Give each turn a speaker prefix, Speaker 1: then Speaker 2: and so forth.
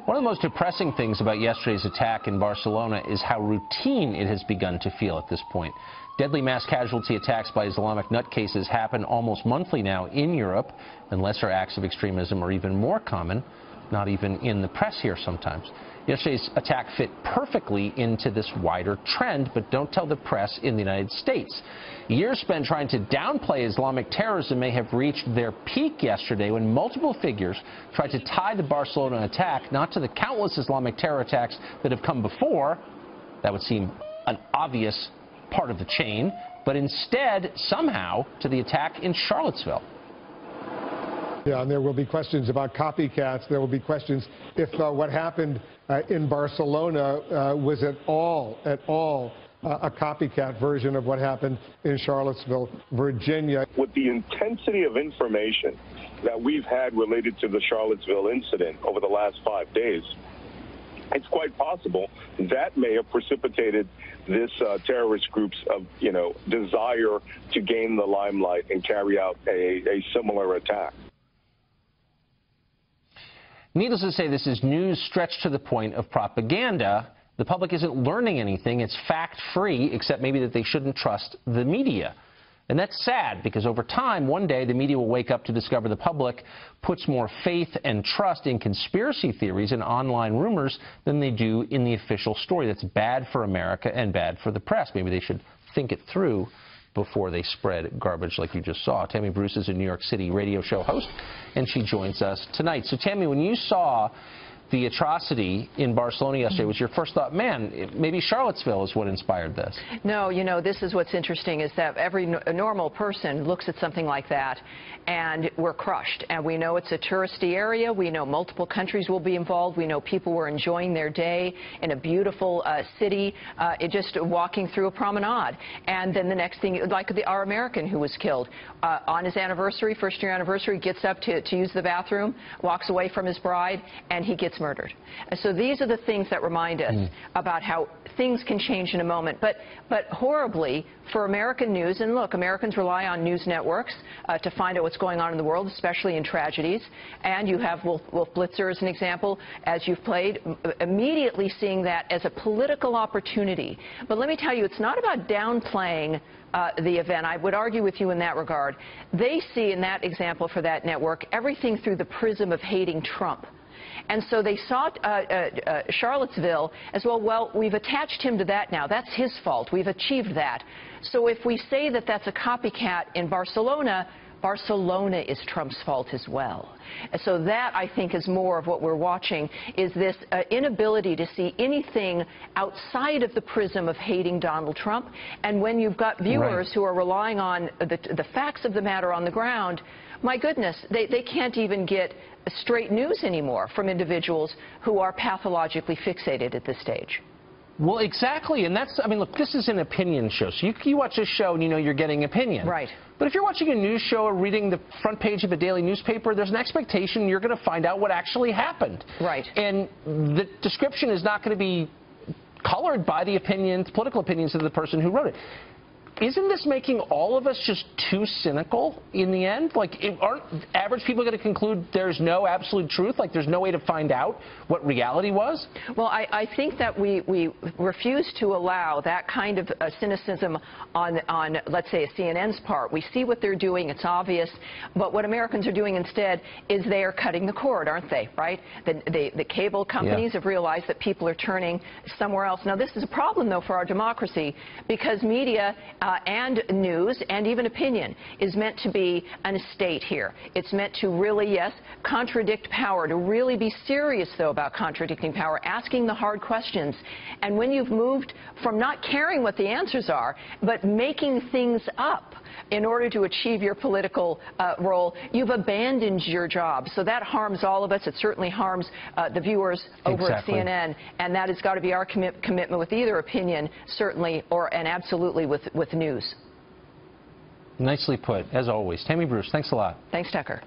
Speaker 1: One of the most depressing things about yesterday's attack in Barcelona is how routine it has begun to feel at this point. Deadly mass casualty attacks by Islamic nutcases happen almost monthly now in Europe, and lesser acts of extremism are even more common, not even in the press here sometimes. Yesterday's attack fit perfectly into this wider trend, but don't tell the press in the United States. Years spent trying to downplay Islamic terrorism may have reached their peak yesterday when multiple figures tried to tie the Barcelona attack not to the countless Islamic terror attacks that have come before. That would seem an obvious part of the chain, but instead somehow to the attack in Charlottesville.
Speaker 2: Yeah, and there will be questions about copycats. There will be questions if what happened in Barcelona was at all a copycat version of what happened in Charlottesville, Virginia.
Speaker 3: With the intensity of information that we've had related to the Charlottesville incident over the last 5 days, it's quite possible that may have precipitated this terrorist group's desire to gain the limelight and carry out a similar attack.
Speaker 1: Needless to say, this is news stretched to the point of propaganda. The public isn't learning anything. It's fact-free, except maybe that they shouldn't trust the media. And that's sad, because over time, one day, the media will wake up to discover the public puts more faith and trust in conspiracy theories and online rumors than they do in the official story. That's bad for America and bad for the press. Maybe they should think it through before they spread garbage like you just saw. Tammy Bruce is a New York City radio show host, and she joins us tonight. So, Tammy, when you saw the atrocity in Barcelona yesterday, was your first thought, man, maybe Charlottesville is what inspired this?
Speaker 4: No, you know, this is what's interesting is that every normal person looks at something like that and we're crushed. And we know it's a touristy area. We know multiple countries will be involved. We know people were enjoying their day in a beautiful city, just walking through a promenade. And then the next thing, like our American who was killed on his anniversary, first-year anniversary, gets up to use the bathroom, walks away from his bride, and he gets murdered. And so these are the things that remind us about how things can change in a moment. But horribly for American news, and look, Americans rely on news networks to find out what's going on in the world, especially in tragedies. And you have Wolf Blitzer as an example, as you've played, immediately seeing that as a political opportunity. But let me tell you, it's not about downplaying the event. I would argue with you in that regard. They see in that example for that network everything through the prism of hating Trump. And so they saw Charlottesville as well. Well, we've attached him to that now. That's his fault. We've achieved that. So if we say that that's a copycat in Barcelona, Barcelona is Trump's fault as well. So that, I think, is more of what we're watching, is this inability to see anything outside of the prism of hating Donald Trump. And when you've got viewers who are relying on the facts of the matter on the ground, my goodness, they can't even get straight news anymore from individuals who are pathologically fixated at this stage.
Speaker 1: Well, exactly, and that's, I mean, look, this is an opinion show, so you watch this show and you know you're getting opinion.
Speaker 4: Right.
Speaker 1: But if you're watching a news show or reading the front page of a daily newspaper, there's an expectation you're going to find out what actually happened.
Speaker 4: Right.
Speaker 1: And the description is not going to be colored by the opinions, political opinions of the person who wrote it. Isn't this making all of us just too cynical in the end? Like, aren't average people going to conclude there's no absolute truth? Like, there's no way to find out what reality was?
Speaker 4: Well, I think that we refuse to allow that kind of cynicism on, let's say, a CNN's part. We see what they're doing. It's obvious. But what Americans are doing instead is they are cutting the cord, aren't they, right? The cable companies have realized that people are turning somewhere else. Now, this is a problem, though, for our democracy, because media and news and even opinion is meant to be an estate here. It's meant to really, yes, contradict power, to really be serious, though, about contradicting power, asking the hard questions. And when you've moved from not caring what the answers are, but making things up in order to achieve your political role, you've abandoned your job. So that harms all of us. It certainly harms the viewers over at CNN. And that has got to be our commitment with either opinion, certainly, and absolutely with news.
Speaker 1: Nicely put, as always. Tammy Bruce, thanks a lot.
Speaker 4: Thanks, Tucker.